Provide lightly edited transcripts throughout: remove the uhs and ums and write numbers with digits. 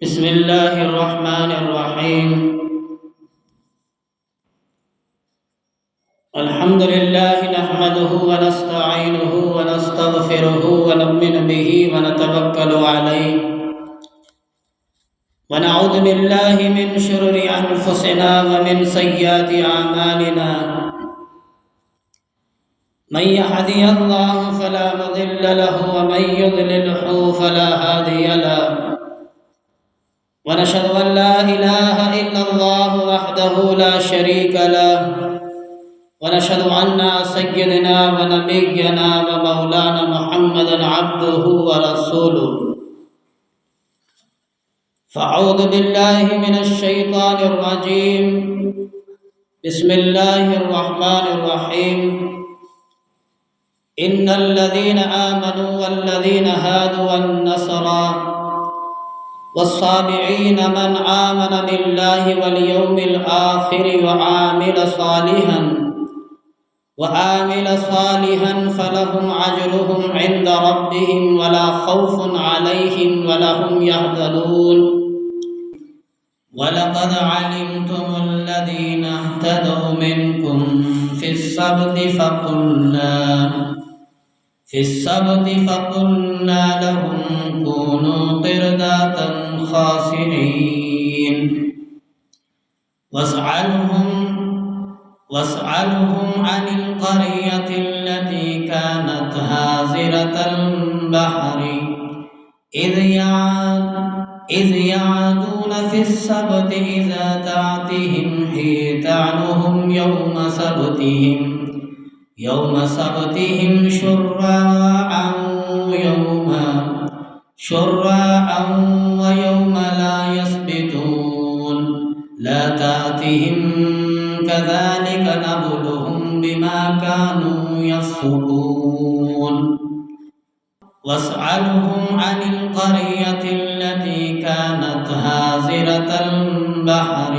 بسم الله الرحمن الرحيم. الحمد لله نحمده ونستعينه ونستغفره ونؤمن به ونتوكل عليه ونعوذ بالله من شرور أنفسنا ومن سيئات أعمالنا. من يهدي الله فلا مضل له ومن يضلله فلا هادي له. ونشهد أن لا إله إلا الله وحده لا شريك له. ونشهد أن سيدنا ونبينا ومولانا محمدا عبده ورسوله. فأعوذ بالله من الشيطان الرجيم. بسم الله الرحمن الرحيم. إن الذين آمنوا والذين هادوا والنصارى والصابئين من آمن بالله واليوم الآخر وآمل صالحا فلهم أجرهم عند ربهم ولا خوف عليهم ولا هم يحزنون. ولقد علمتم الذين اهتدوا منكم في السبت فقلنا لهم كونوا قردة خاسئين. واسألهم عن القرية التي كانت هازرة البحر إذ يعدون في السبت إذا تأتيهم حيتانهم يوم سبتهم شرعا ويوم لا يسبتون لا تأتيهم كذلك نبلهم بما كانوا يفسقون. واسألهم عن القرية التي كانت هازرة البحر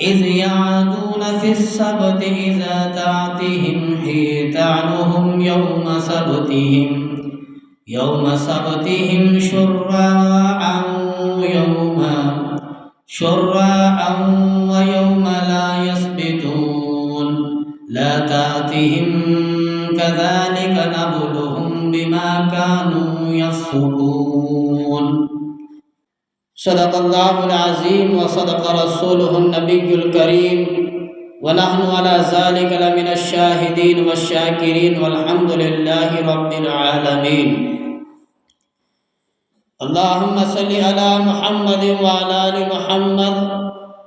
إذ يعدون في السبت إذا تأتيهم حيتانهم يوم سبتهم شرعا ويوم لا يسبتون لا تأتيهم كذلك نبلهم بما كانوا يفسقون. صدق الله العظيم وصدق رسوله النبي الكريم ونحن على ذلك لمن الشاهدين والشاكرين والحمد لله رب العالمين. اللهم صل على محمد وعلى آل محمد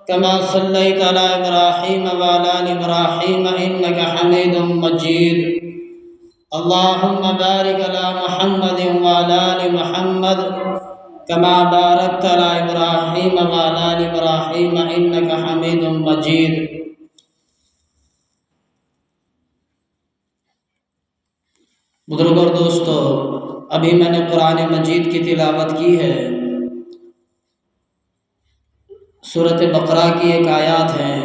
كما صليت على إبراهيم وعلى آل إبراهيم إنك حميد مجيد. اللهم بارك على محمد وعلى آل محمد كما باركت على إبراهيم وعلى آل إبراهيم إنك حميد مجيد. بزرگوں اور دوستو، ابھی میں نے قرآن مجید کی تلاوت کی ہے. سورۃ بقرہ کی ایک آیات ہے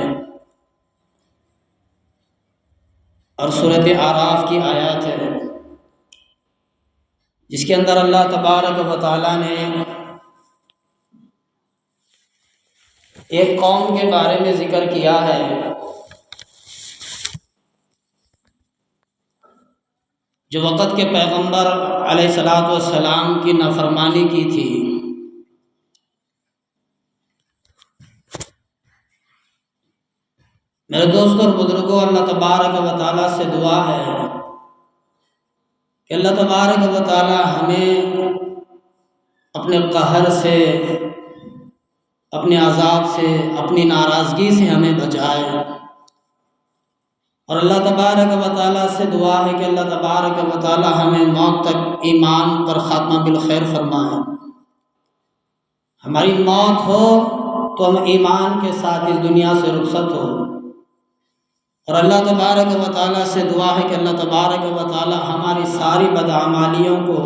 اور سورۃ اعراف کی آیات ہے، جس کے اندر اللہ تبارک و تعالیٰ نے ایک قوم کے بارے میں ذکر کیا ہے جو وقت کے پیغمبر علیہ الصلوۃ والسلام کی نافرمانی کی تھی. میرے دوستوں اور بزرگوں، اللہ تبارک و تعالیٰ سے دعا ہے کہ اللہ تبارک و تعالیٰ ہمیں اپنے قہر سے، اپنے عذاب سے، اپنی ناراضگی سے ہمیں بچائے. اور اللہ تبارک و تعالیٰ سے دعا ہے کہ اللہ تبارک و تعالیٰ ہمیں موت تک ایمان پر خاتمہ بالخیر فرمائے. ہماری موت ہو تو ہم ایمان کے ساتھ اس دنیا سے رخصت ہو. اور اللہ تبارک و تعالیٰ سے دعا ہے کہ اللہ تبارک و تعالیٰ ہماری ساری بدعمالیوں کو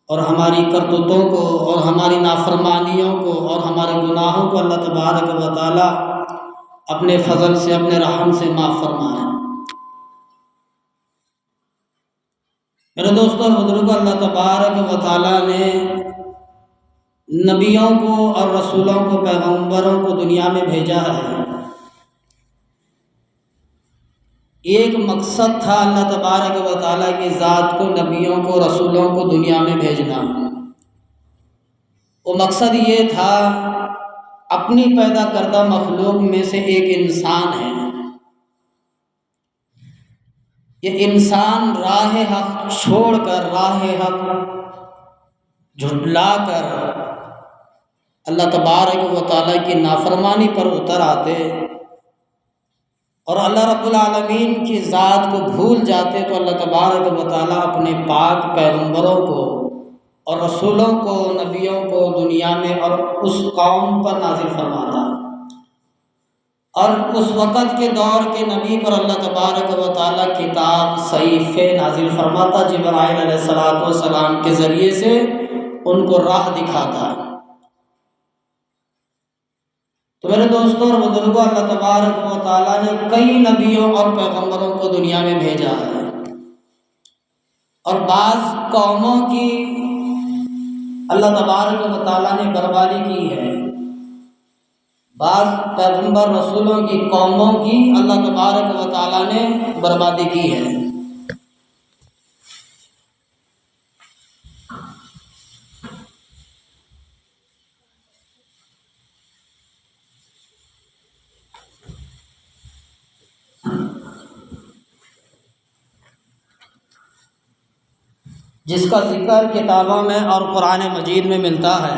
اور ہماری کرتوتوں کو اور ہماری نافرمانیوں کو اور ہمارے گناہوں کو اللہ تبارک و تعالیٰ اپنے فضل سے، اپنے رحم سے معاف فرمائے. میرے دوستوں اور بزرگوں، اللہ تبارک و تعالیٰ نے نبیوں کو اور رسولوں کو، پیغمبروں کو دنیا میں بھیجا ہے۔ ایک مقصد تھا اللہ تبارک و تعالیٰ کی ذات کو، نبیوں کو، رسولوں کو دنیا میں بھیجنا۔ وہ مقصد یہ تھا، اپنی پیدا کردہ مخلوق میں سے ایک انسان ہے، یہ انسان راہ حق چھوڑ کر، راہ حق جھٹلا کر اللہ تبارک و تعالیٰ کی نافرمانی پر اتر آتے اور اللہ رب العالمین کی ذات کو بھول جاتے، تو اللہ تبارک و تعالیٰ اپنے پاک پیغمبروں کو اور رسولوں کو، نبیوں کو دنیا میں اور اس قوم پر نازل فرماتا۔ اور اس وقت کے دور کے نبی پر اللہ تبارک و تعالیٰ کتاب، صحیفے نازل فرماتا، جبرائیل علیہ السلام کے ذریعے سے ان کو راہ دکھاتا۔ تو میرے دوستوں اور بزرگوں، اللہ تبارک و تعالیٰ نے کئی نبیوں اور پیغمبروں کو دنیا میں بھیجا ہے، اور بعض قوموں کی اللہ تبارک و تعالیٰ نے بربادی کی ہے، بعض پیغمبر رسولوں کی قوموں کی اللہ تبارک و تعالیٰ نے بربادی کی ہے۔ جس کا ذکر کتابوں میں اور قرآن مجید میں ملتا ہے،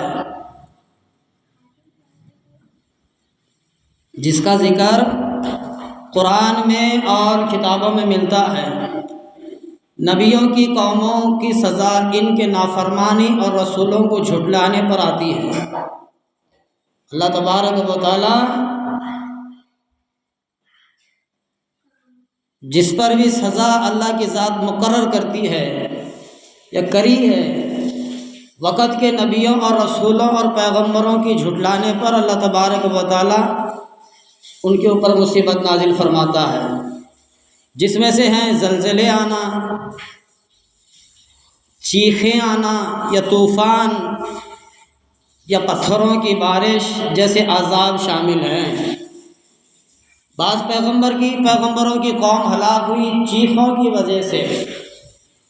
جس کا ذکر قرآن میں اور کتابوں میں ملتا ہے، نبیوں کی قوموں کی سزا ان کے نافرمانی اور رسولوں کو جھٹلانے پر آتی ہے۔ اللہ تبارک و تعالیٰ جس پر بھی سزا اللہ کی ذات مقرر کرتی ہے یا کری ہے، وقت کے نبیوں اور رسولوں اور پیغمبروں کی جھٹلانے پر اللہ تبارک و تعالیٰ ان کے اوپر مصیبت نازل فرماتا ہے، جس میں سے ہیں زلزلے آنا، چیخیں آنا، یا طوفان یا پتھروں کی بارش جیسے عذاب شامل ہیں۔ بعض پیغمبروں کی قوم ہلاک ہوئی چیخوں کی وجہ سے،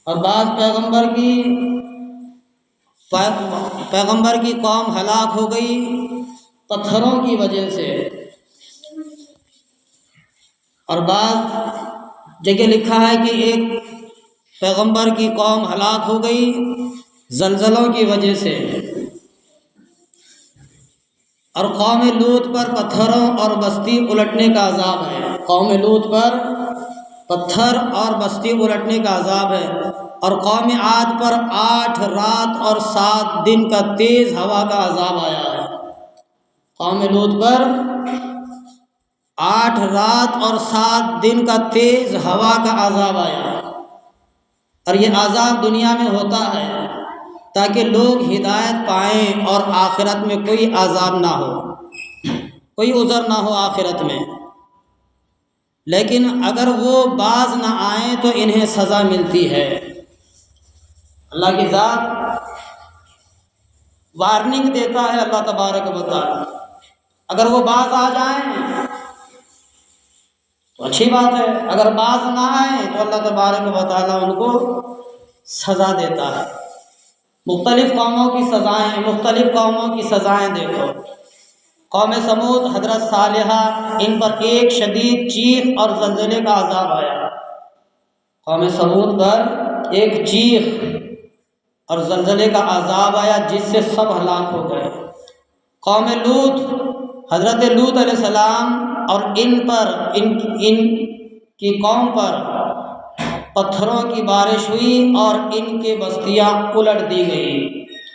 اور بعض پیغمبر کی قوم ہلاک ہو گئی پتھروں کی وجہ سے، اور بعض جگہ لکھا ہے کہ ایک پیغمبر کی قوم ہلاک ہو گئی زلزلوں کی وجہ سے، اور قوم لوط پر پتھروں اور بستی الٹنے کا عذاب ہے۔ قوم لوط پر پتھر اور بستی الٹنے کا عذاب ہے، اور قوم عاد پر 8 رات اور 7 دن کا تیز ہوا کا عذاب آیا ہے۔ قوم لوط پر 8 رات اور 7 دن کا تیز ہوا کا عذاب آیا، اور یہ عذاب دنیا میں ہوتا ہے تاکہ لوگ ہدایت پائیں اور آخرت میں کوئی عذاب نہ ہو، کوئی عذر نہ ہو آخرت میں۔ لیکن اگر وہ باز نہ آئیں تو انہیں سزا ملتی ہے۔ اللہ کی ذات وارننگ دیتا ہے اللہ تبارک و تعالیٰ، اگر وہ باز آ جائیں تو اچھی بات ہے، اگر باز نہ آئیں تو اللہ تبارک و تعالیٰ ان کو سزا دیتا ہے۔ مختلف قوموں کی سزائیں دیکھو۔ قوم سمود، حضرت صالحہ، ان پر ایک شدید چیخ اور زلزلے کا عذاب آیا۔ قوم سمود پر ایک چیخ اور زلزلے کا عذاب آیا جس سے سب ہلاک ہو گئے۔ قوم لوط، حضرت لوط علیہ السلام اور ان کی قوم پر پتھروں کی بارش ہوئی اور ان کی بستیاں الٹ دی گئی۔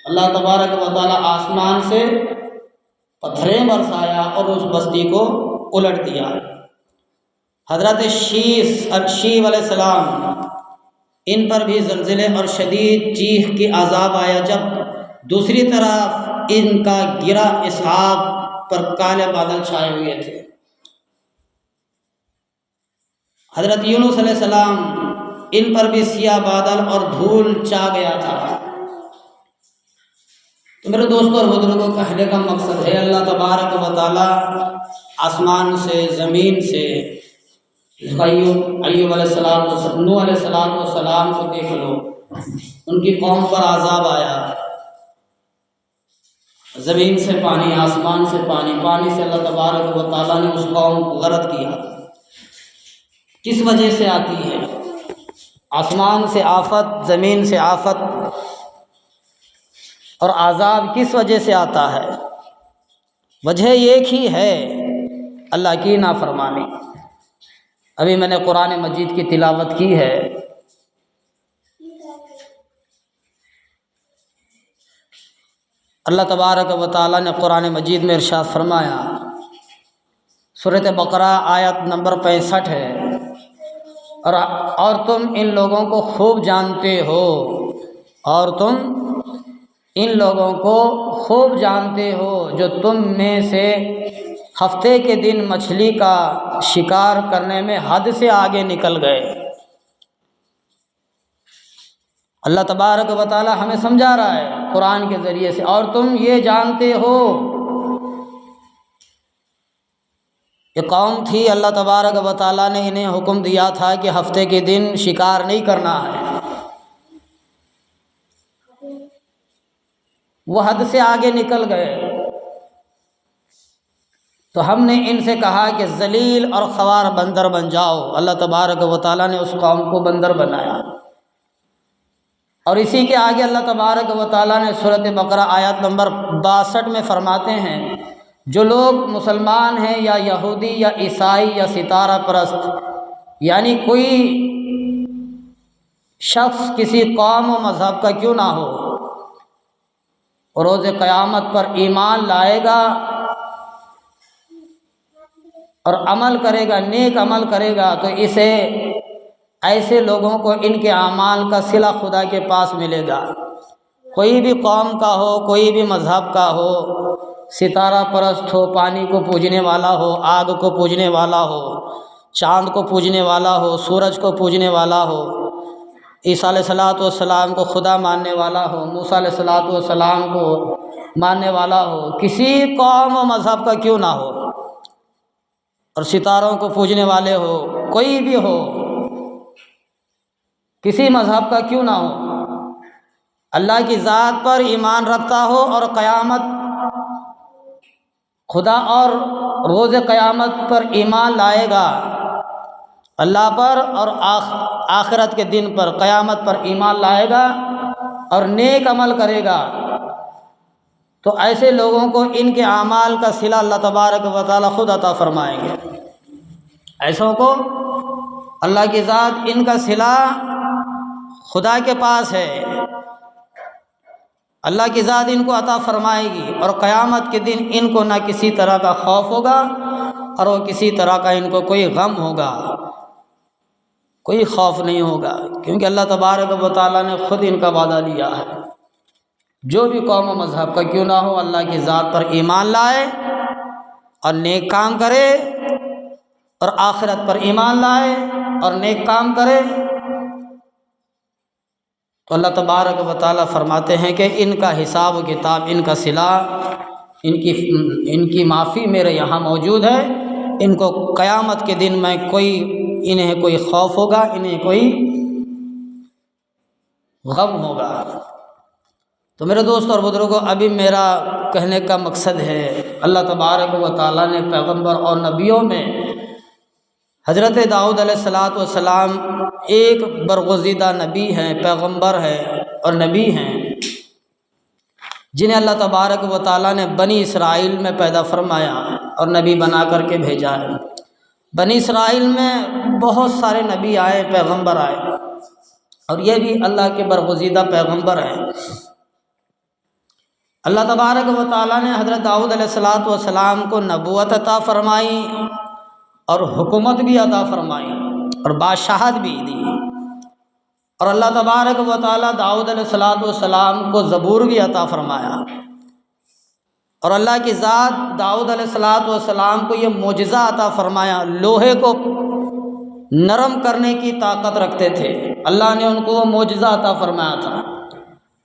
اللہ تبارک و تعالیٰ آسمان سے پتھریں برسایا اور اس بستی کو الٹ دیا۔ حضرت شیث علیہ السلام، ان پر بھی زلزلے اور شدید چیخ کی عذاب آیا جب دوسری طرف ان کا گرا اسحاق پر کالے بادل چھائے ہوئے تھے۔ حضرت یونس علیہ السلام ان پر بھی سیاہ بادل اور دھول چھا گیا تھا۔ تو میرے دوستوں اور بزرگوں، کہنے کا مقصد ہے اللہ تبارک و تعالیٰ آسمان سے، زمین سے، ایوب علیہ السلام، نوح علیہ السلام کو دیکھ لو، ان کی قوم پر عذاب آیا، زمین سے پانی، آسمان سے پانی، پانی سے اللہ تبارک و تعالیٰ نے اس قوم کو غرق کیا۔ کس وجہ سے آتی ہے؟ آسمان سے آفت، زمین سے آفت اور عذاب کس وجہ سے آتا ہے؟ وجہ ایک ہی ہے، اللہ کی نافرمانی۔ ابھی میں نے قرآن مجید کی تلاوت کی ہے، اللہ تبارک و تعالیٰ نے قرآن مجید میں ارشاد فرمایا، سورۃ بقرہ آیت نمبر 65 ہے، اور تم ان لوگوں کو خوب جانتے ہو، اور تم ان لوگوں کو خوب جانتے ہو جو تم میں سے ہفتے کے دن مچھلی کا شکار کرنے میں حد سے آگے نکل گئے۔ اللہ تبارک و تعالی ہمیں سمجھا رہا ہے قرآن کے ذریعے سے، اور تم یہ جانتے ہو۔ یہ قوم تھی، اللہ تبارک و تعالی نے انہیں حکم دیا تھا کہ ہفتے کے دن شکار نہیں کرنا ہے، وہ حد سے آگے نکل گئے، تو ہم نے ان سے کہا کہ ذلیل اور خوار بندر بن جاؤ۔ اللہ تبارک و تعالیٰ نے اس قوم کو بندر بنایا، اور اسی کے آگے اللہ تبارک و تعالیٰ نے سورۃ بقرہ آیت نمبر 62 میں فرماتے ہیں، جو لوگ مسلمان ہیں یا یہودی یا عیسائی یا ستارہ پرست، یعنی کوئی شخص کسی قوم و مذہب کا کیوں نہ ہو، روز قیامت پر ایمان لائے گا اور عمل کرے گا، نیک عمل کرے گا، تو اسے ایسے لوگوں کو ان کے اعمال کا صلہ خدا کے پاس ملے گا۔ کوئی بھی قوم کا ہو، کوئی بھی مذہب کا ہو، ستارہ پرست ہو، پانی کو پوجنے والا ہو، آگ کو پوجنے والا ہو، چاند کو پوجنے والا ہو، سورج کو پوجنے والا ہو، عیسیٰ علیہ السلام کو خدا ماننے والا ہو، موسیٰ علیہ السلام کو ماننے والا ہو، کسی قوم و مذہب کا کیوں نہ ہو، اور ستاروں کو پوجنے والے ہو، کوئی بھی ہو، کسی مذہب کا کیوں نہ ہو، اللہ کی ذات پر ایمان رکھتا ہو اور قیامت، خدا اور روز قیامت پر ایمان لائے گا، اللہ پر اور آخرت کے دن پر، قیامت پر ایمان لائے گا اور نیک عمل کرے گا، تو ایسے لوگوں کو ان کے اعمال کا صلہ اللہ تبارک و تعالی خود عطا فرمائیں گے۔ ایسوں کو اللہ کی ذات ان کا صلہ خدا کے پاس ہے، اللہ کی ذات ان کو عطا فرمائے گی، اور قیامت کے دن ان کو نہ کسی طرح کا خوف ہوگا اور وہ کسی طرح کا ان کو کوئی غم ہوگا، کوئی خوف نہیں ہوگا، کیونکہ اللہ تبارک و تعالیٰ نے خود ان کا وعدہ لیا ہے، جو بھی قوم و مذہب کا کیوں نہ ہو، اللہ کی ذات پر ایمان لائے اور نیک کام کرے، اور آخرت پر ایمان لائے اور نیک کام کرے، تو اللہ تبارک و تعالیٰ فرماتے ہیں کہ ان کا حساب و کتاب، ان کا صلہ، ان کی معافی میرے یہاں موجود ہے، ان کو قیامت کے دن میں انہیں کوئی خوف ہوگا، انہیں کوئی غم ہوگا۔ تو میرے دوست اور بزرگوں، ابھی میرا کہنے کا مقصد ہے، اللہ تبارک و تعالیٰ نے پیغمبر اور نبیوں میں حضرت داؤد علیہ السلام ایک برگزیدہ نبی ہیں، پیغمبر ہیں اور نبی ہیں، جنہیں اللہ تبارک و تعالیٰ نے بنی اسرائیل میں پیدا فرمایا اور نبی بنا کر کے بھیجا ہے۔ بنی اسرائیل میں بہت سارے نبی آئے، پیغمبر آئے، اور یہ بھی اللہ کے برگزیدہ پیغمبر ہیں۔ اللہ تبارک و تعالیٰ نے حضرت داؤد علیہ السلام کو نبوت عطا فرمائی اور حکومت بھی عطا فرمائی اور بادشاہت بھی دی، اور اللہ تبارک و تعالیٰ داؤد علیہ السلام کو زبور بھی عطا فرمایا، اور اللہ کی ذات داؤد علیہ السلام کو یہ معجزہ عطا فرمایا، لوہے کو نرم کرنے کی طاقت رکھتے تھے، اللہ نے ان کو وہ معجزہ عطا فرمایا تھا۔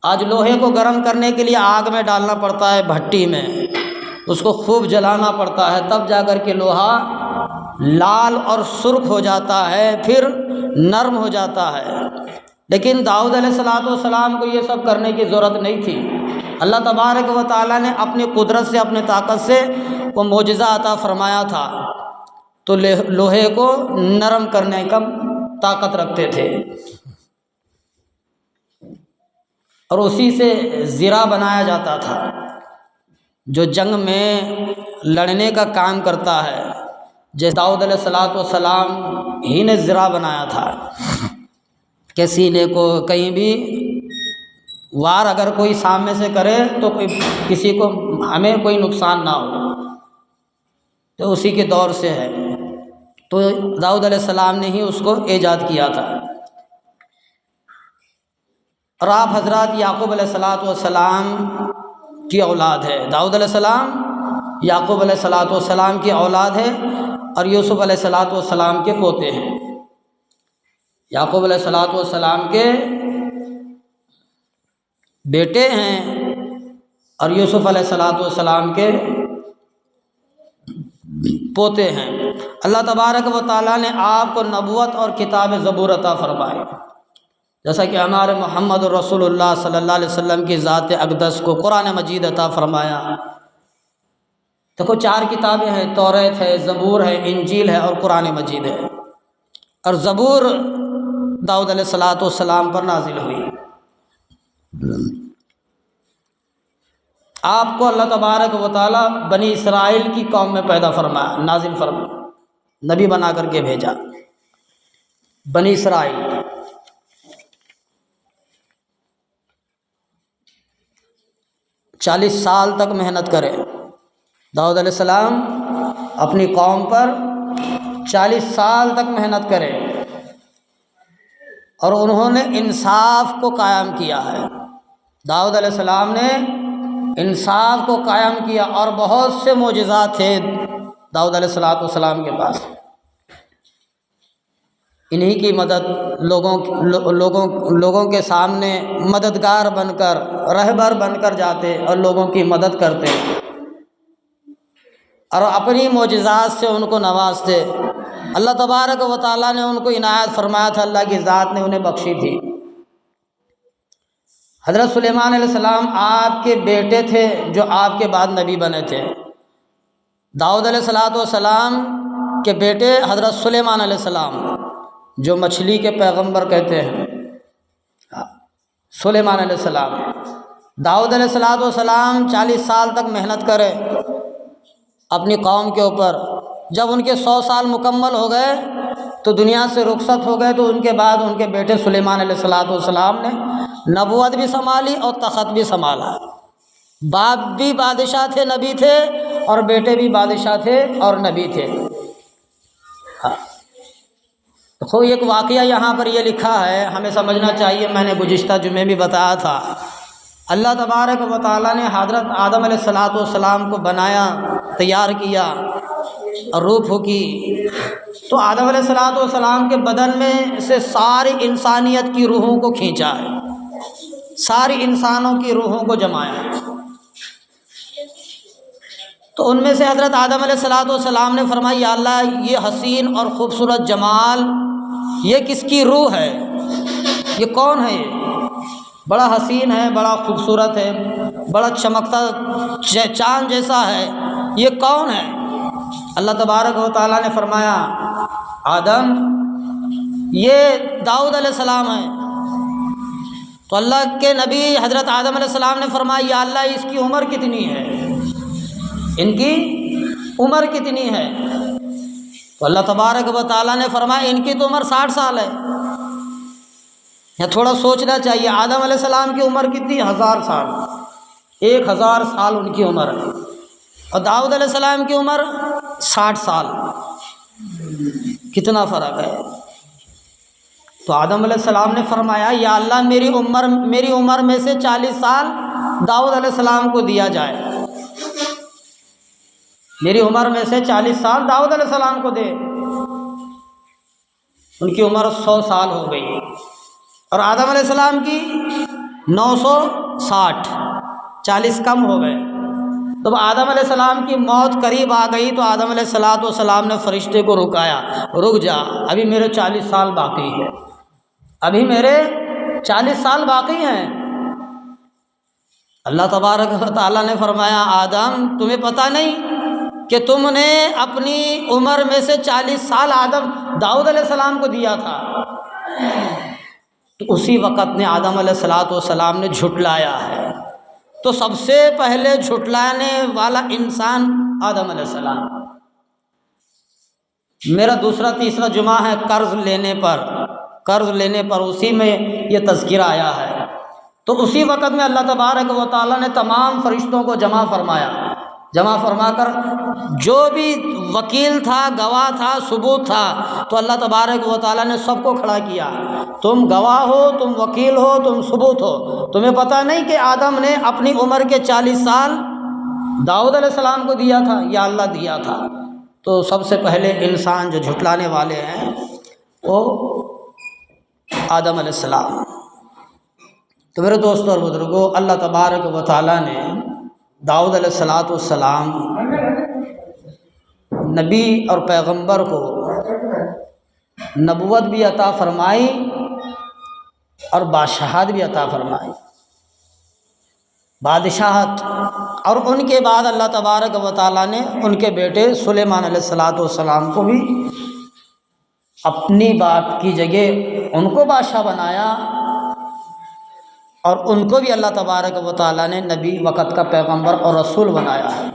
آج لوہے کو گرم کرنے کے لیے آگ میں ڈالنا پڑتا ہے، بھٹی میں اس کو خوب جلانا پڑتا ہے، تب جا کر کے لوہا لال اور سرخ ہو جاتا ہے، پھر نرم ہو جاتا ہے۔ لیکن داؤد علیہ السلام کو یہ سب کرنے کی ضرورت نہیں تھی۔ اللہ تبارک و تعالیٰ نے اپنی قدرت سے، اپنی طاقت سے وہ معجزہ عطا فرمایا تھا، تو لوہے کو نرم کرنے کا طاقت رکھتے تھے، اور اسی سے زرہ بنایا جاتا تھا جو جنگ میں لڑنے کا کام کرتا ہے۔ جیسے داؤد علیہ السلام ہی نے زرہ بنایا تھا کہ سینے کو کہیں بھی وار اگر کوئی سامنے سے کرے تو کسی کو ہمیں کوئی نقصان نہ ہو، تو اسی کے دور سے ہے۔ تو داؤد علیہ السلام نے ہی اس کو ایجاد کیا تھا۔ اور آپ حضرات یعقوب علیہ السلام کی اولاد ہے۔ داؤد علیہ السلام یعقوب علیہ السلام کی اولاد ہے، اور یوسف علیہ السلام کے پوتے ہیں۔ یعقوب علیہ السلام کے بیٹے ہیں، اور یوسف علیہ السلام کے پوتے ہیں۔ اللہ تبارک و تعالیٰ نے آپ کو نبوت اور کتاب زبور عطا فرمائی، جیسا کہ ہمارے محمد رسول اللہ صلی اللہ علیہ وسلم کی ذات اقدس کو قرآن مجید عطا فرمایا۔ دیکھو 4 کتابیں ہیں، توریت ہے، زبور ہے، انجیل ہے، اور قرآن مجید ہے۔ اور زبور داؤد علیہ السلام پر نازل ہوئی۔ آپ کو اللہ تبارک و تعالیٰ بنی اسرائیل کی قوم میں پیدا فرمایا، نازل فرمایا، نبی بنا کر کے بھیجا۔ بنی اسرائیل 40 سال تک محنت کرے داؤد علیہ السلام، اپنی قوم پر 40 سال تک محنت کرے، اور انہوں نے انصاف کو قائم کیا ہے۔ داؤد علیہ السلام نے انصاف کو قائم کیا، اور بہت سے معجزات تھے داؤد علیہ السلام کے پاس۔ انہی کی مدد لوگوں کے سامنے مددگار بن کر، رہبر بن کر جاتے اور لوگوں کی مدد کرتے، اور اپنی معجزات سے ان کو نوازتے۔ اللہ تبارک و تعالیٰ نے ان کو عنایت فرمایا تھا، اللہ کی ذات نے انہیں بخشی تھی۔ حضرت سلیمان علیہ السلام آپ کے بیٹے تھے جو آپ کے بعد نبی بنے تھے۔ داؤد علیہ السلام کے بیٹے حضرت سلیمان علیہ السلام، جو مچھلی کے پیغمبر کہتے ہیں، سلیمان علیہ السلام۔ داؤد علیہ السلام 40 سال تک محنت کرے اپنی قوم کے اوپر۔ جب ان کے 100 سال مکمل ہو گئے تو دنیا سے رخصت ہو گئے، تو ان کے بعد ان کے بیٹے سلیمان علیہ السلام نے نبوت بھی سنبھالی اور تخت بھی سنبھالا۔ باپ بھی بادشاہ تھے، نبی تھے، اور بیٹے بھی بادشاہ تھے اور نبی تھے۔ تو ایک واقعہ یہاں پر یہ لکھا ہے، ہمیں سمجھنا چاہیے، میں نے گزشتہ جمعے بھی بتایا تھا۔ اللہ تبارک و تعالیٰ نے حضرت آدم علیہ السلام کو بنایا، تیار کیا اور روح پھونکی، تو آدم علیہ السلام کے بدن میں سے ساری انسانیت کی روحوں کو کھینچا ہے، ساری انسانوں کی روحوں کو جمایا۔ تو ان میں سے حضرت آدم علیہ السلام نے فرمایا، یا اللہ یہ حسین اور خوبصورت جمال یہ کس کی روح ہے؟ یہ کون ہے؟ یہ بڑا حسین ہے، بڑا خوبصورت ہے، بڑا چمکتا چاند جیسا ہے، یہ کون ہے؟ اللہ تبارک و تعالیٰ نے فرمایا، آدم یہ داؤد علیہ السلام ہے۔ تو اللہ کے نبی حضرت آدم علیہ السلام نے فرمایا، یا اللہ اس کی عمر کتنی ہے؟ ان کی عمر کتنی ہے؟ تو اللہ تبارک و تعالیٰ نے فرمایا، ان کی تو عمر 60 سال ہے۔ یا تھوڑا سوچنا چاہیے، آدم علیہ السلام کی عمر کتنی؟ 1000 سال، 1000 سال ان کی عمر ہے، اور داؤد علیہ السلام کی عمر 60 سال۔ کتنا فرق ہے؟ تو آدم علیہ السلام نے فرمایا، یا اللہ میری عمر میں سے 40 سال داؤد علیہ السلام کو دیا جائے، میری عمر میں سے 40 سال داؤد علیہ السلام کو دے۔ ان کی عمر 100 سال ہو گئی، اور آدم علیہ السلام کی 960، 40 کم ہو گئے۔ تو آدم علیہ السلام کی موت قریب آ گئی تو آدم علیہ السلام نے فرشتے کو رکایا، رک جا، ابھی میرے 40 سال باقی ہے، ابھی میرے 40 سال باقی ہیں۔ اللہ تبارک و تعالیٰ نے فرمایا آدم تمہیں پتہ نہیں کہ تم نے اپنی عمر میں سے 40 سال داؤد علیہ السلام کو دیا تھا؟ تو اسی وقت نے آدم علیہ السلام نے جھٹلایا ہے۔ تو سب سے پہلے جھٹلانے والا انسان آدم علیہ السلام۔ میرا دوسرا تیسرا جمعہ ہے قرض لینے پر، اسی میں یہ تذکرہ آیا ہے۔ تو اسی وقت میں اللہ تبارک و تعالیٰ نے تمام فرشتوں کو جمع فرما کر جو بھی وکیل تھا، گواہ تھا، ثبوت تھا، تو اللہ تبارک و تعالیٰ نے سب کو کھڑا کیا۔ تم گواہ ہو، تم وکیل ہو، تم ثبوت ہو، تمہیں پتہ نہیں کہ آدم نے اپنی عمر کے 40 سال داؤد علیہ السلام کو دیا تھا یا اللہ دیا تھا؟ تو سب سے پہلے انسان جو جھٹلانے والے ہیں وہ آدم علیہ السلام۔ تو میرے دوستوں اور بزرگوں، اللہ تبارک و تعالیٰ نے داؤد علیہ السلام نبی اور پیغمبر کو نبوت بھی عطا فرمائی اور بادشاہت بھی عطا فرمائی، بادشاہت۔ اور ان کے بعد اللہ تبارک و تعالیٰ نے ان کے بیٹے سلیمان علیہ السلام کو بھی اپنی بات کی جگہ ان کو بادشاہ بنایا، اور ان کو بھی اللہ تبارک و تعالیٰ نے نبی، وقت کا پیغمبر اور رسول بنایا ہے۔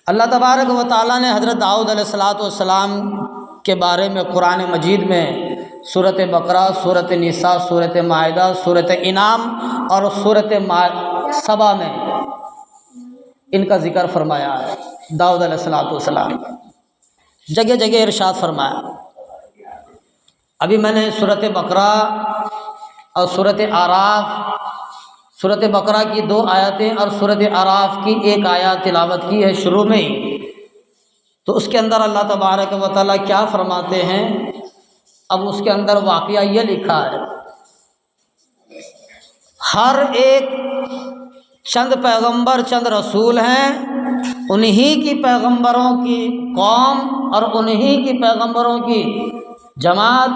اللہ تبارک و تعالیٰ نے حضرت داؤد علیہ السلام کے بارے میں قرآن مجید میں سورۃ بقرہ، سورۃ نساء، سورۃ مائدہ، سورۃ انعام اور سورۃ سبا میں ان کا ذکر فرمایا ہے۔ داؤد علیہ السلام جگہ جگہ ارشاد فرمایا۔ ابھی میں نے سورۃ بقرہ اور سورۃ اعراف، سورۃ بقرہ کی 2 آیتیں اور سورۃ اعراف کی 1 آیت تلاوت کی ہے شروع میں ہی۔ تو اس کے اندر اللہ تبارک و تعالیٰ کیا فرماتے ہیں؟ اب اس کے اندر واقعہ یہ لکھا ہے، ہر ایک چند پیغمبر، چند رسول ہیں، انہی کی پیغمبروں کی قوم اور انہی کی پیغمبروں کی جماعت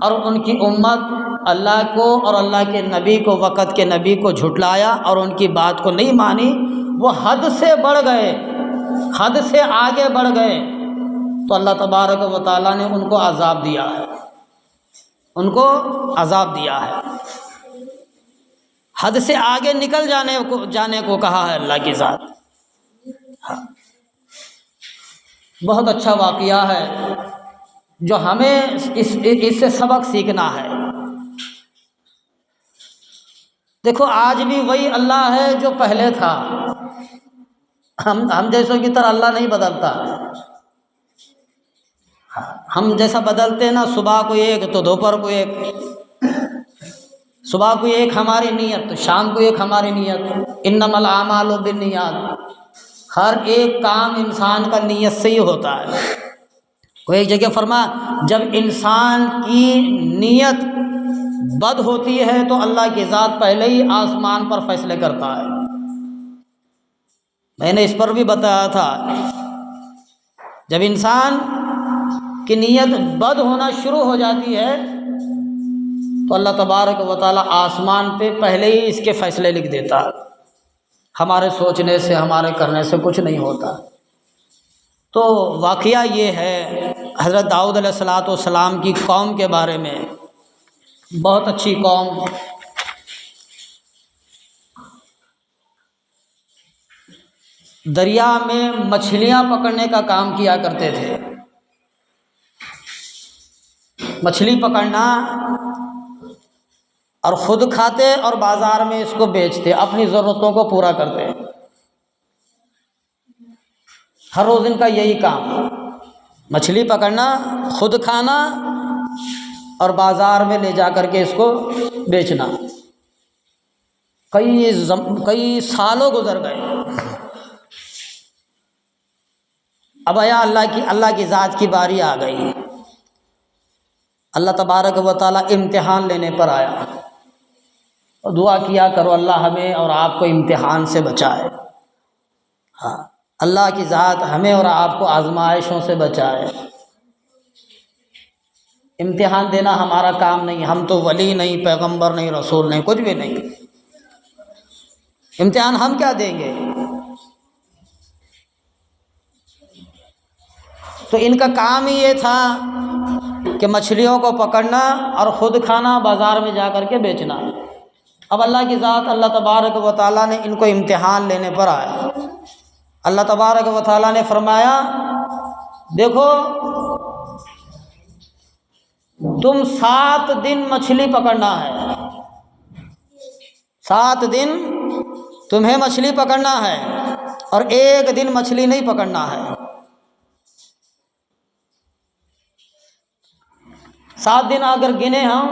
اور ان کی امت اللہ کو اور اللہ کے نبی کو، وقت کے نبی کو جھٹلایا اور ان کی بات کو نہیں مانی۔ وہ حد سے بڑھ گئے، حد سے آگے بڑھ گئے، تو اللہ تبارک و تعالیٰ نے ان کو عذاب دیا ہے، ان کو عذاب دیا ہے، حد سے آگے نکل جانے کو کہا ہے اللہ کی ذات۔ بہت اچھا واقعہ ہے جو ہمیں اس سے سبق سیکھنا ہے۔ دیکھو آج بھی وہی اللہ ہے جو پہلے تھا، ہم جیسوں کی طرح اللہ نہیں بدلتا۔ ہم جیسا بدلتے نا، صبح کو ایک تو دوپہر کو ایک، صبح کو ایک ہماری نیت تو شام کو ایک ہماری نیت۔ انما الاعمال بالنیات، ہر ایک کام انسان کا نیت سے ہی ہوتا ہے۔ کوئی ایک جگہ فرما، جب انسان کی نیت بد ہوتی ہے تو اللہ کی ذات پہلے ہی آسمان پر فیصلے کرتا ہے۔ میں نے اس پر بھی بتایا تھا، جب انسان کی نیت بد ہونا شروع ہو جاتی ہے تو اللہ تبارک و تعالیٰ آسمان پہ پہلے ہی اس کے فیصلے لکھ دیتا ہے۔ ہمارے سوچنے سے، ہمارے کرنے سے کچھ نہیں ہوتا۔ تو واقعہ یہ ہے حضرت داؤد علیہ السلام کی قوم کے بارے میں، بہت اچھی قوم، دریا میں مچھلیاں پکڑنے کا کام کیا کرتے تھے۔ مچھلی پکڑنا اور خود کھاتے اور بازار میں اس کو بیچتے، اپنی ضرورتوں کو پورا کرتے۔ ہر روز ان کا یہی کام، مچھلی پکڑنا، خود کھانا اور بازار میں لے جا کر کے اس کو بیچنا۔ کئی سالوں گزر گئے۔ اب آیا اللہ کی ذات کی باری آ گئی۔ اللہ تبارک و تعالیٰ امتحان لینے پر آیا، اور دعا کیا کرو اللہ ہمیں اور آپ کو امتحان سے بچائے۔ ہاں، اللہ کی ذات ہمیں اور آپ کو آزمائشوں سے بچائے۔ امتحان دینا ہمارا کام نہیں، ہم تو ولی نہیں، پیغمبر نہیں، رسول نہیں، کچھ بھی نہیں۔ امتحان ہم کیا دیں گے؟ تو ان کا کام ہی یہ تھا کہ مچھلیوں کو پکڑنا اور خود کھانا، بازار میں جا کر کے بیچنا۔ اب اللہ کی ذات اللہ تبارک و تعالیٰ نے ان کو امتحان لینے پر آیا۔ اللہ تبارک و تعالیٰ نے فرمایا دیکھو تم 7 دن مچھلی پکڑنا ہے، 7 دن تمہیں مچھلی پکڑنا ہے اور 1 دن مچھلی نہیں پکڑنا ہے۔ 7 دن اگر گنے ہم،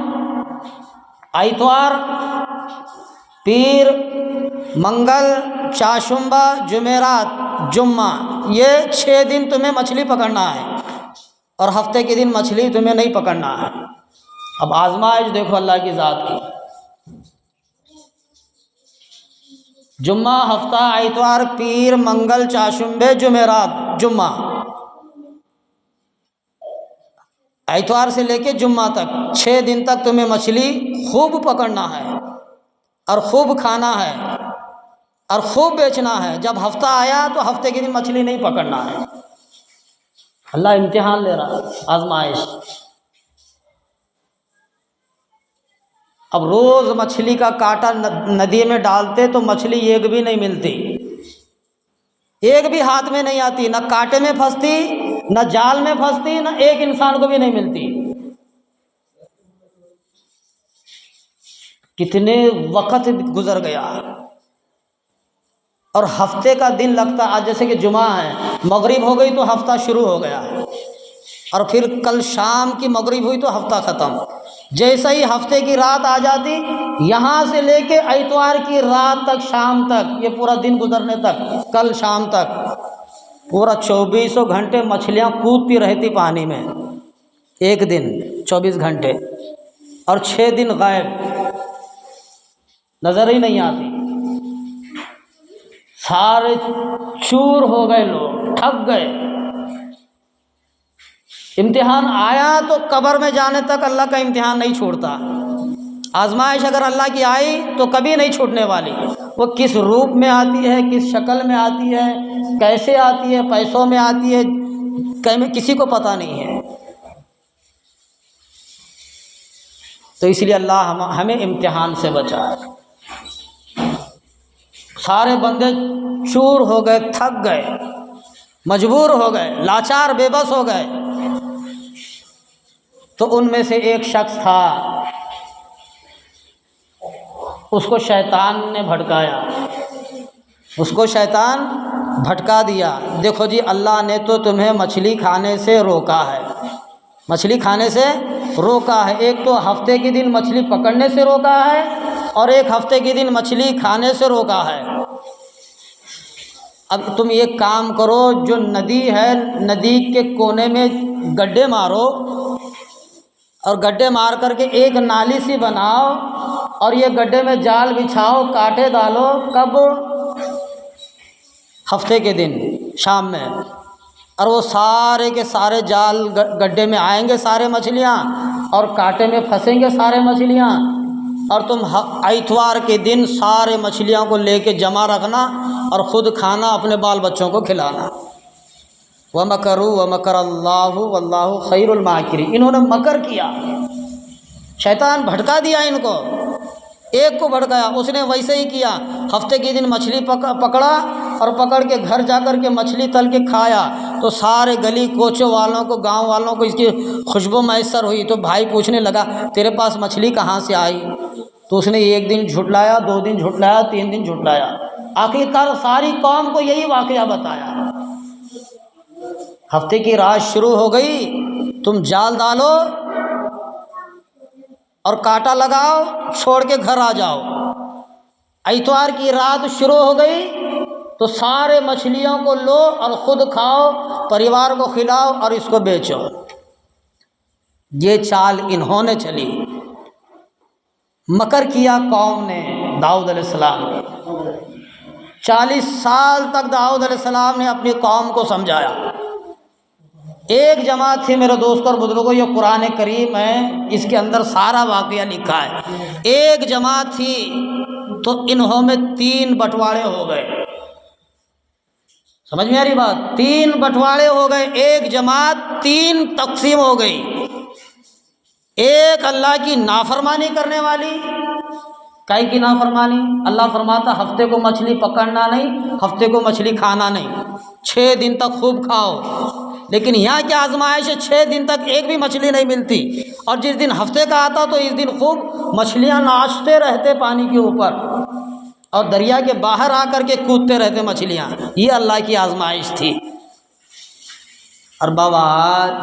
اتوار، پیر، منگل، چاشمبا، جمعرات، جمعہ، یہ 6 دن تمہیں مچھلی پکڑنا ہے اور ہفتے کے دن مچھلی تمہیں نہیں پکڑنا ہے۔ اب آزمائش دیکھو اللہ کی ذات کی۔ جمعہ، ہفتہ، اتوار، پیر، منگل، چاشمبے، جمعرات، جمعہ، اتوار سے لے کے جمعہ تک 6 دن تک تمہیں مچھلی خوب پکڑنا ہے اور خوب کھانا ہے اور خوب بیچنا ہے۔ جب ہفتہ آیا تو ہفتے کے دن مچھلی نہیں پکڑنا ہے۔ اللہ امتحان لے رہا، آزمائش۔ اب روز مچھلی کا کانٹا ندی میں ڈالتے تو مچھلی ایک بھی نہیں ملتی، ایک بھی ہاتھ میں نہیں آتی، نہ کانٹے میں پھنستی، نہ جال میں پھنستی، نہ ایک انسان کو بھی نہیں ملتی۔ کتنے وقت گزر گیا اور ہفتے کا دن لگتا، آج جیسے کہ جمعہ ہے، مغرب ہو گئی تو ہفتہ شروع ہو گیا، اور پھر کل شام کی مغرب ہوئی تو ہفتہ ختم۔ جیسے ہی ہفتے کی رات آ جاتی، یہاں سے لے کے اتوار کی رات تک، شام تک، یہ پورا دن گزرنے تک، کل شام تک پورا 24 گھنٹے مچھلیاں کودتی رہتی پانی میں، ایک دن 24 گھنٹے، اور 6 دن غائب، نظر ہی نہیں آتی۔ سارے چور ہو گئے، لوگ تھک گئے۔ امتحان آیا تو قبر میں جانے تک اللہ کا امتحان نہیں چھوڑتا۔ آزمائش اگر اللہ کی آئی تو کبھی نہیں چھوٹنے والی، وہ کس روپ میں آتی ہے، کس شکل میں آتی ہے، کیسے آتی ہے، پیسوں میں آتی ہے، کسی کو پتہ نہیں ہے۔ تو اس لیے اللہ ہمیں امتحان سے بچائے۔ سارے بندے چور ہو گئے، تھک گئے، مجبور ہو گئے، لاچار، بے بس ہو گئے۔ تو ان میں سے ایک شخص تھا، اس کو شیطان نے بھٹکایا، اس کو شیطان بھٹکا دیا۔ دیکھو جی، اللہ نے تو تمہیں مچھلی کھانے سے روکا ہے، مچھلی کھانے سے روکا ہے۔ ایک تو ہفتے کے دن مچھلی پکڑنے سے روکا ہے، اور ایک ہفتے کے دن مچھلی کھانے سے روکا ہے۔ اب تم ایک کام کرو، جو ندی ہے، ندی کے کونے میں گڈھے مارو، اور گڈھے مار کر کے ایک نالی سی بناؤ، اور یہ گڈھے میں جال بچھاؤ، کانٹے ڈالو۔ کب؟ ہفتے کے دن شام میں، اور وہ سارے کے سارے جال گڈھے میں آئیں گے، سارے مچھلیاں، اور کانٹے میں پھنسیں گے سارے مچھلیاں، اور تم اتوار کے دن سارے مچھلیوں کو لے کے جمع رکھنا اور خود کھانا، اپنے بال بچوں کو کھلانا۔ وَمَكَرُوا وَمَكَرَ اللَّهُ وَاللَّهُ خَيْرُ الْمَاكِرِينَ۔ انہوں نے مکر کیا، شیطان بھٹکا دیا ان کو، ایک کو بھٹکایا، اس نے ویسے ہی کیا۔ ہفتے کے دن مچھلی پکڑا، اور پکڑ کے گھر جا کر کے مچھلی تل کے کھایا، تو سارے گلی کوچوں والوں کو، گاؤں والوں کو اس کی خوشبو میسر ہوئی، تو بھائی پوچھنے لگا تیرے پاس مچھلی کہاں سے آئی؟ تو اس نے 1 دن جھٹلایا، 2 دن جھٹلایا، 3 دن جھٹلایا، آخرکار ساری قوم کو یہی واقعہ بتایا۔ ہفتے کی رات شروع ہو گئی، تم جال ڈالو اور کانٹا لگاؤ، چھوڑ کے گھر آ جاؤ۔ اتوار کی رات شروع ہو گئی تو سارے مچھلیوں کو لو اور خود کھاؤ، پریوار کو کھلاؤ اور اس کو بیچو۔ یہ چال انہوں نے چلی، مکر کیا قوم نے داؤد علیہ السلام نے۔ 40 سال تک داؤد علیہ السلام نے اپنی قوم کو سمجھایا۔ ایک جماعت تھی میرے دوستوں اور بزرگوں، یہ قرآن کریم ہے، اس کے اندر سارا واقعہ لکھا ہے۔ ایک جماعت تھی تو انہوں میں 3 بٹوارے ہو گئے۔ سمجھ میں آ رہی بات؟ 3 بٹوارے ہو گئے، ایک جماعت 3 تقسیم ہو گئی۔ ایک اللہ کی نافرمانی کرنے والی، کائی کی نافرمانی؟ اللہ فرماتا ہفتے کو مچھلی پکڑنا نہیں، ہفتے کو مچھلی کھانا نہیں، 6 دن تک خوب کھاؤ۔ لیکن یہاں کیا آزمائش ہے، 6 دن تک ایک بھی مچھلی نہیں ملتی، اور جس دن ہفتے کا آتا تو اس دن خوب مچھلیاں ناچتے رہتے پانی کے اوپر، اور دریا کے باہر آ کر کے کودتے رہتے مچھلیاں۔ یہ اللہ کی آزمائش تھی۔ اور بابا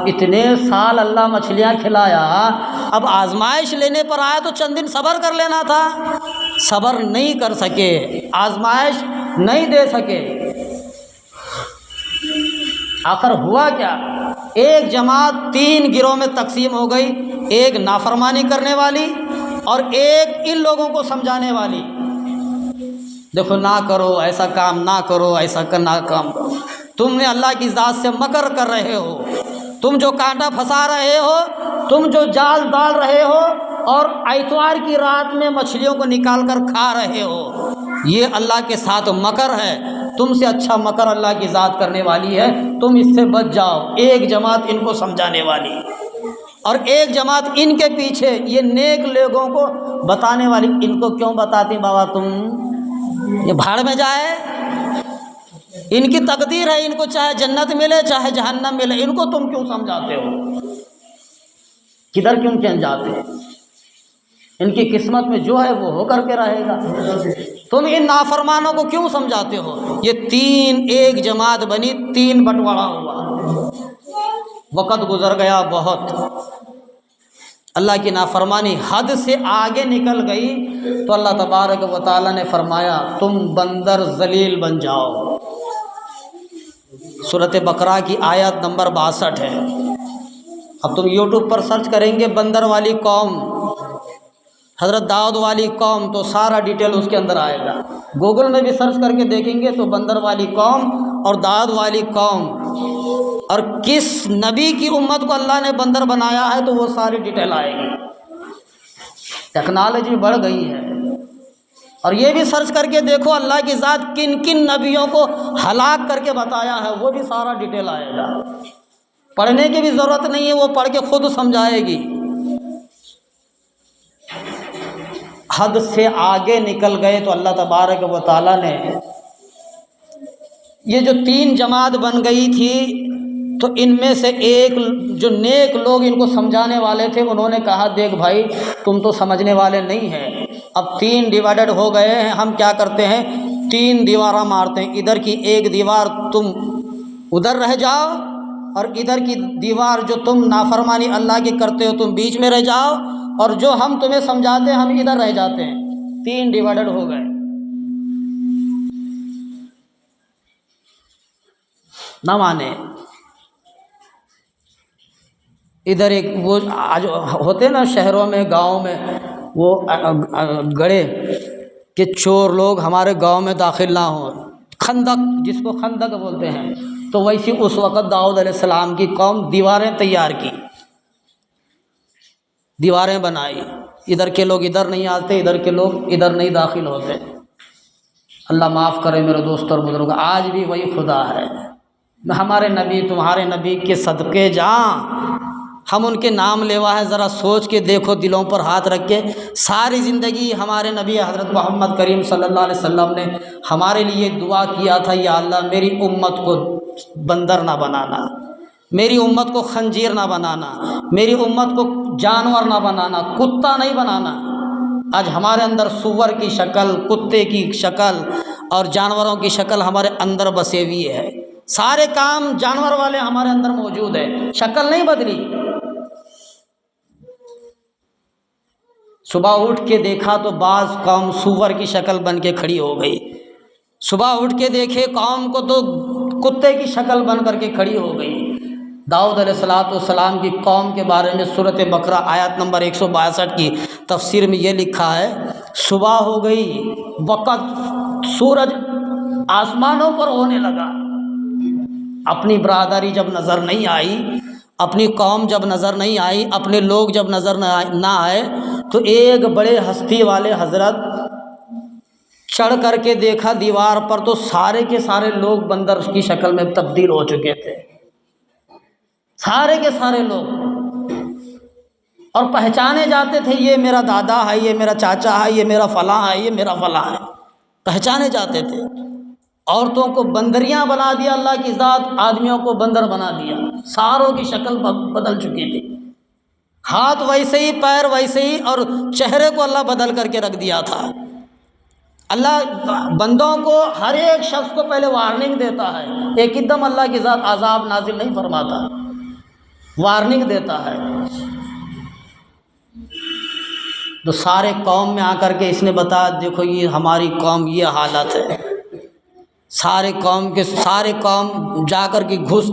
اتنے سال اللہ مچھلیاں کھلایا، اب آزمائش لینے پر آیا تو چند دن صبر کر لینا تھا، صبر نہیں کر سکے، آزمائش نہیں دے سکے۔ آخر ہوا کیا؟ ایک جماعت 3 گروہ میں تقسیم ہو گئی، ایک نافرمانی کرنے والی اور ایک ان لوگوں کو سمجھانے والی۔ دیکھو نہ کرو ایسا کام، نہ کرو ایسا نہ کام کرو، تم نے اللہ کی ذات سے مکر کر رہے ہو، تم جو کانٹا پھنسا رہے ہو، تم جو جال ڈال رہے ہو، اور اتوار کی رات میں مچھلیوں کو نکال کر کھا رہے ہو، یہ اللہ کے ساتھ مکر ہے۔ تم سے اچھا مکر اللہ کی ذات کرنے والی ہے، تم اس سے بچ جاؤ۔ ایک جماعت ان کو سمجھانے والی اور ایک جماعت ان کے پیچھے یہ نیک لوگوں کو بتانے والی۔ ان کو کیوں بتاتی بابا تم؟ یہ بھاڑ میں جائے، ان کی تقدیر ہے، ان کو چاہے جنت ملے چاہے جہنم ملے، ان کو تم کیوں سمجھاتے ہو؟ کدھر کیوں جاتے؟ ان کی قسمت میں جو ہے وہ ہو کر کے رہے گا، تم ان نافرمانوں کو کیوں سمجھاتے ہو؟ یہ 3 ایک جماعت بنی، 3 بٹوارا ہوا، وقت گزر گیا بہت، اللہ کی نافرمانی حد سے آگے نکل گئی تو اللہ تبارک و تعالیٰ نے فرمایا تم بندر ذلیل بن جاؤ۔ سورۃ بقرہ کی آیت نمبر 62 ہے۔ اب تم یوٹیوب پر سرچ کریں گے بندر والی قوم، حضرت داؤد والی قوم، تو سارا ڈیٹیل اس کے اندر آئے گا۔ گوگل میں بھی سرچ کر کے دیکھیں گے تو بندر والی قوم اور داؤد والی قوم اور کس نبی کی امت کو اللہ نے بندر بنایا ہے تو وہ ساری ڈیٹیل آئے گی۔ ٹیکنالوجی بڑھ گئی ہے، اور یہ بھی سرچ کر کے دیکھو اللہ کی ذات کن کن نبیوں کو ہلاک کر کے بتایا ہے، وہ بھی سارا ڈیٹیل آئے گا۔ پڑھنے کی بھی ضرورت نہیں ہے، وہ پڑھ کے خود سمجھائے گی۔ حد سے آگے نکل گئے تو اللہ تبارک و تعالیٰ نے یہ جو 3 جماعت بن گئی تھی تو ان میں سے ایک جو نیک لوگ ان کو سمجھانے والے تھے، انہوں نے کہا دیکھ بھائی تم تو سمجھنے والے نہیں ہیں، اب 3 ڈیوائیڈڈ ہو گئے ہیں، ہم کیا کرتے ہیں 3 دیواریں مارتے ہیں، ادھر کی ایک دیوار تم ادھر رہ جاؤ، اور ادھر کی دیوار جو تم نافرمانی اللہ کی کرتے ہو تم بیچ میں رہ جاؤ، اور جو ہم تمہیں سمجھاتے ہیں ہم ادھر رہ جاتے ہیں۔ 3 ڈیوائیڈڈ ہو گئے، نہ مانے۔ ادھر ایک وہ آج ہوتے نا شہروں میں گاؤں میں وہ گڑے کہ چور لوگ ہمارے گاؤں میں داخل نہ ہوں، خندق جس کو خندق بولتے ہیں، تو ویسی اس وقت داؤد علیہ السلام کی قوم دیواریں تیار کی، دیواریں بنائی، ادھر کے لوگ ادھر نہیں آتے، ادھر کے لوگ ادھر نہیں داخل ہوتے۔ اللہ معاف کرے میرے دوست اور بزرگ، آج بھی وہی خدا ہے۔ ہمارے نبی تمہارے نبی کے صدقے جاں ہم ان کے نام لیوا ہے، ذرا سوچ کے دیکھو، دلوں پر ہاتھ رکھ کے، ساری زندگی ہمارے نبی حضرت محمد کریم صلی اللہ علیہ وسلم نے ہمارے لیے دعا کیا تھا، یا اللہ میری امت کو بندر نہ بنانا، میری امت کو خنزیر نہ بنانا، میری امت کو جانور نہ بنانا، کتا نہیں بنانا۔ آج ہمارے اندر سور کی شکل، کتے کی شکل اور جانوروں کی شکل ہمارے اندر بسے ہوئی ہے، سارے کام جانور والے ہمارے اندر موجود ہے، شکل نہیں بدلی۔ صبح اٹھ کے دیکھا تو بعض قوم سور کی شکل بن کے کھڑی ہو گئی، صبح اٹھ کے دیکھے قوم کو تو کتے کی شکل بن کر کے کھڑی ہو گئی۔ داؤد علیہ السلام کی قوم کے بارے میں سورۃ بقرہ آیت نمبر 162 کی تفسیر میں یہ لکھا ہے، صبح ہو گئی، وقت سورج آسمانوں پر ہونے لگا، اپنی برادری جب نظر نہیں آئی، اپنی قوم جب نظر نہیں آئی، اپنے لوگ جب نظر نہ آئے، تو ایک بڑے ہستی والے حضرت چڑھ کر کے دیکھا دیوار پر، تو سارے کے سارے لوگ بندر کی شکل میں تبدیل ہو چکے تھے، سارے کے سارے لوگ، اور پہچانے جاتے تھے، یہ میرا دادا ہے، یہ میرا چاچا ہے، یہ میرا فلاں ہے، یہ میرا فلاں ہے، پہچانے جاتے تھے۔ عورتوں کو بندریاں بنا دیا اللہ کی ذات، آدمیوں کو بندر بنا دیا، ساروں کی شکل بدل چکی تھی، ہاتھ ویسے ہی، پیر ویسے ہی، اور چہرے کو اللہ بدل کر کے رکھ دیا تھا۔ اللہ بندوں کو، ہر ایک شخص کو پہلے وارننگ دیتا ہے، ایک ایک دم اللہ کی ذات عذاب نازل نہیں فرماتا، وارننگ دیتا ہے۔ تو سارے قوم میں آ کر کے اس نے بتایا، دیکھو یہ ہماری قوم یہ حالت ہے۔ سارے قوم جا کر کے گھس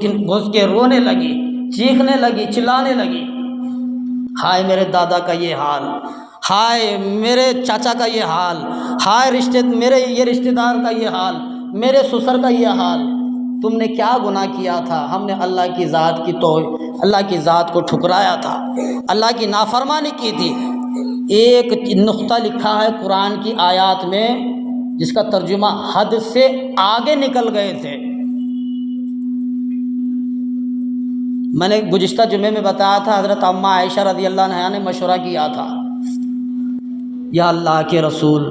کے رونے لگی، چیخنے لگی، چلانے لگی، ہائے میرے دادا کا یہ حال، ہائے میرے چاچا کا یہ حال، ہائے میرے یہ رشتہ دار کا یہ حال، میرے سسر کا یہ حال، تم نے کیا گناہ کیا تھا؟ ہم نے اللہ کی ذات کو ٹھکرایا تھا، اللہ کی نافرمانی کی تھی۔ ایک نقطہ لکھا ہے قرآن کی آیات میں جس کا ترجمہ حد سے آگے نکل گئے تھے۔ میں نے گزشتہ جمعے میں بتایا تھا، حضرت اماں عائشہ رضی اللہ عنہا نے مشورہ کیا تھا، یا اللہ کے رسول،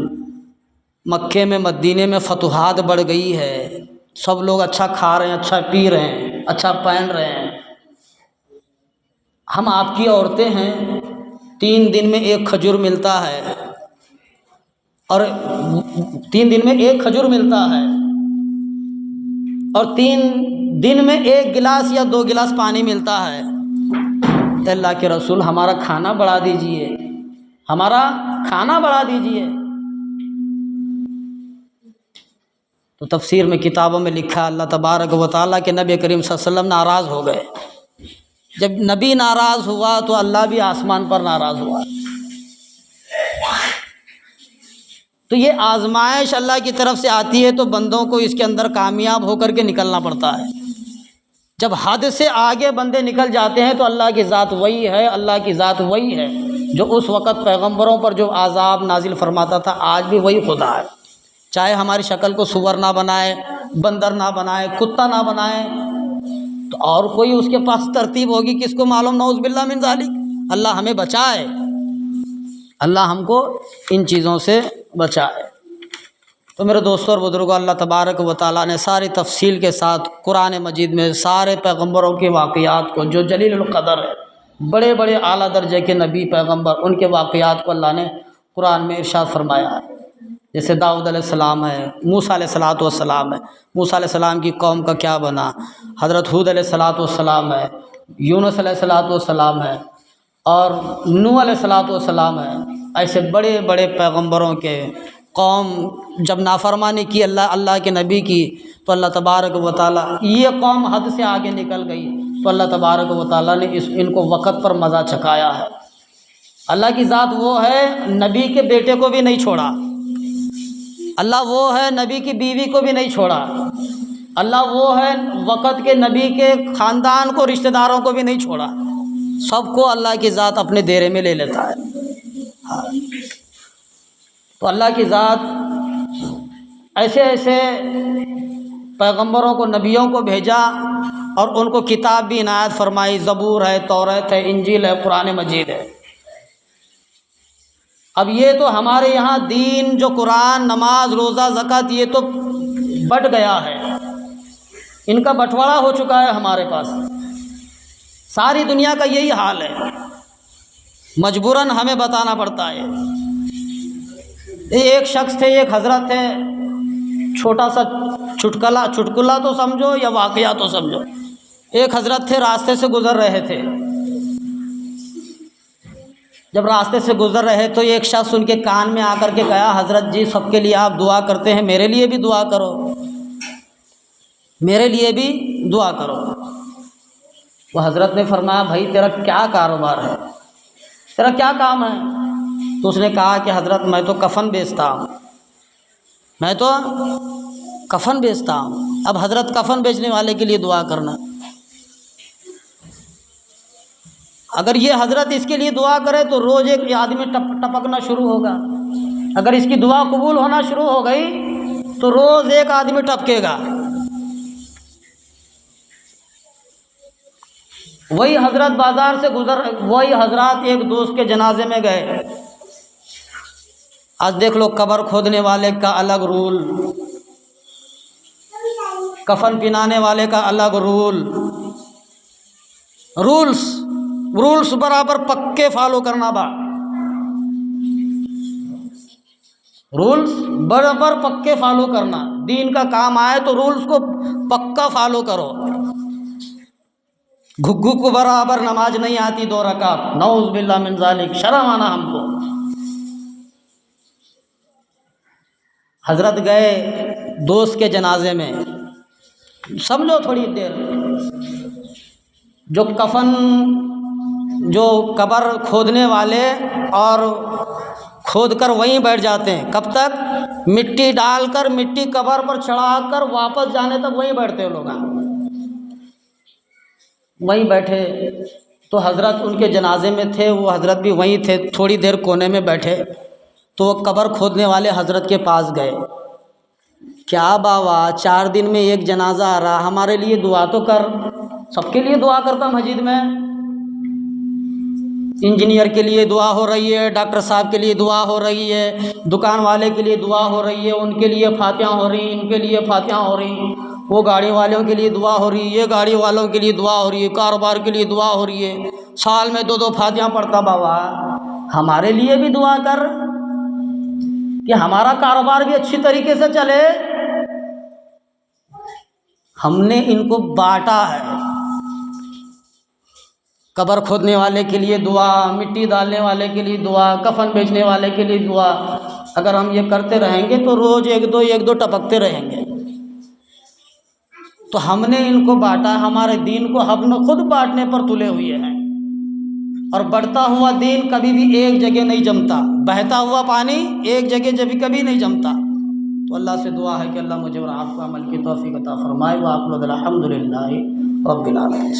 مکے میں مدینے میں فتوحات بڑھ گئی ہے، سب لوگ اچھا کھا رہے ہیں، اچھا پی رہے ہیں، اچھا پہن رہے ہیں، ہم آپ کی عورتیں ہیں، 3 دن میں ایک کھجور ملتا ہے، اور 3 دن میں ایک کھجور ملتا ہے، اور 3 دن میں 1 گلاس یا 2 گلاس پانی ملتا ہے، تو اللہ کے رسول ہمارا کھانا بڑھا دیجئے، ہمارا کھانا بڑھا دیجئے۔ تو تفسیر میں کتابوں میں لکھا، اللہ تبارک و تعالیٰ کے نبی کریم صلی اللہ علیہ وسلم ناراض ہو گئے۔ جب نبی ناراض ہوا تو اللہ بھی آسمان پر ناراض ہوا۔ تو یہ آزمائش اللہ کی طرف سے آتی ہے تو بندوں کو اس کے اندر کامیاب ہو کر کے نکلنا پڑتا ہے۔ جب حد سے آگے بندے نکل جاتے ہیں تو اللہ کی ذات وہی ہے، اللہ کی ذات وہی ہے جو اس وقت پیغمبروں پر جو عذاب نازل فرماتا تھا، آج بھی وہی خدا ہے۔ چاہے ہماری شکل کو سور نہ بنائے، بندر نہ بنائے، کتا نہ بنائے، تو اور کوئی اس کے پاس ترتیب ہوگی، کس کو معلوم، نعوذ باللہ من ذالک۔ اللہ ہمیں بچائے، اللہ ہم کو ان چیزوں سے بچائے۔ تو میرے دوستوں اور بزرگوں، اللہ تبارک و تعالیٰ نے ساری تفصیل کے ساتھ قرآن مجید میں سارے پیغمبروں کے واقعات کو، جو جلیل القدر ہے، بڑے بڑے اعلیٰ درجے کے نبی پیغمبر، ان کے واقعات کو اللہ نے قرآن میں ارشاد فرمایا ہے۔ جیسے داؤد علیہ السلام ہے، موسیٰ علیہ السلام ہے، موسیٰ علیہ السلام کی قوم کا کیا بنا، حضرت ہود علیہ السلام ہے، یونس علیہ السلام ہے، اور نوح علیہ السلام ہے۔ ایسے بڑے بڑے پیغمبروں کے قوم جب نافرمانی کی اللہ کے نبی کی، تو اللہ تبارک و تعالیٰ، یہ قوم حد سے آگے نکل گئی تو اللہ تبارک و تعالیٰ نے ان کو وقت پر مزہ چکھایا ہے۔ اللہ کی ذات وہ ہے، نبی کے بیٹے کو بھی نہیں چھوڑا، اللہ وہ ہے، نبی کی بیوی کو بھی نہیں چھوڑا، اللہ وہ ہے، وقت کے نبی کے خاندان کو، رشتہ داروں کو بھی نہیں چھوڑا، سب کو اللہ کی ذات اپنے دیرے میں لے لیتا ہے۔ تو اللہ کی ذات ایسے ایسے پیغمبروں کو، نبیوں کو بھیجا، اور ان کو کتاب بھی عنایت فرمائی، زبور ہے، توریت ہے، انجیل ہے، قرآن مجید ہے۔ اب یہ تو ہمارے یہاں دین جو قرآن، نماز، روزہ، زکوٰۃ، یہ تو بٹ گیا ہے، ان کا بٹوارا ہو چکا ہے ہمارے پاس۔ ساری دنیا کا یہی حال ہے، مجبوراً ہمیں بتانا پڑتا ہے۔ ایک شخص تھے، ایک حضرت تھے، چھوٹا سا چٹکلا تو سمجھو یا واقعہ تو سمجھو۔ ایک حضرت تھے، راستے سے گزر رہے تھے، جب راستے سے گزر رہے تو ایک شخص ان کے کان میں آ کر کے کہا، حضرت جی سب کے لیے آپ دعا کرتے ہیں، میرے لیے بھی دعا کرو، میرے لیے بھی دعا کرو۔ وہ حضرت نے فرمایا بھائی تیرا کیا کاروبار ہے، تیرا کیا کام ہے؟ تو اس نے کہا کہ حضرت میں تو کفن بیچتا ہوں، میں تو کفن بیچتا ہوں۔ اب حضرت کفن بیچنے والے کے لیے دعا کرنا، اگر یہ حضرت اس کے لیے دعا کرے تو روز ایک آدمی ٹپکنا شروع ہوگا، اگر اس کی دعا قبول ہونا شروع ہو گئی تو روز ایک آدمی ٹپکے گا۔ وہی حضرت بازار سے وہی حضرات ایک دوست کے جنازے میں گئے۔ آج دیکھ لو قبر کھودنے والے کا الگ رول، کفن پہنانے والے کا الگ رولز برابر پکے فالو کرنا رولز برابر پکے فالو کرنا، دین کا کام آئے تو رولز کو پکا فالو کرو۔ گھگو کو برابر نماز نہیں آتی 2 رکعت، نعوذ باللہ من ذالک، شرم آنا ہم کو۔ حضرت گئے دوست کے جنازے میں، سمجھو تھوڑی دیر، جو قبر کھودنے والے اور کھود کر وہیں بیٹھ جاتے ہیں، کب تک؟ مٹی ڈال کر، مٹی قبر پر چڑھا کر واپس جانے تک وہیں بیٹھتے ہیں لوگ، وہیں بیٹھے۔ تو حضرت ان کے جنازے میں تھے، وہ حضرت بھی وہیں تھے، تھوڑی دیر کونے میں بیٹھے تو وہ قبر کھودنے والے حضرت کے پاس گئے، کیا بابا 4 دن میں ایک جنازہ آ رہا، ہمارے لیے دعا تو کر۔ سب کے لیے دعا کرتا مسجد میں، انجینئر کے لیے دعا ہو رہی ہے، ڈاکٹر صاحب کے لیے دعا ہو رہی ہے، دکان والے کے لیے دعا ہو رہی ہے، ان کے لیے فاتحہ ہو رہی، ان کے لیے فاتحہ ہو رہی، وہ گاڑی والوں کے لیے دعا ہو رہی، یہ گاڑی والوں کے لیے دعا ہو رہی ہے، کاروبار کے لیے دعا ہو رہی ہے، سال میں 2 فاتحہ پڑھتا۔ بابا ہمارے لیے بھی دعا کر کہ ہمارا کاروبار بھی اچھی طریقے سے چلے۔ ہم نے ان کو بانٹا ہے، قبر کھودنے والے کے لیے دعا، مٹی ڈالنے والے کے لیے دعا، کفن بیچنے والے کے لیے دعا۔ اگر ہم یہ کرتے رہیں گے تو روز ایک دو ٹپکتے رہیں گے۔ تو ہم نے ان کو بانٹا، ہمارے دین کو ہم نے خود بانٹنے پر تلے ہوئے ہیں، اور بڑھتا ہوا دین کبھی بھی ایک جگہ نہیں جمتا، بہتا ہوا پانی ایک جگہ کبھی نہیں جمتا۔ تو اللہ سے دعا ہے کہ اللہ مجھے اور آپ کو عمل کی توفیق عطا فرمائے۔ وآخر الحمدللہ رب العالمین۔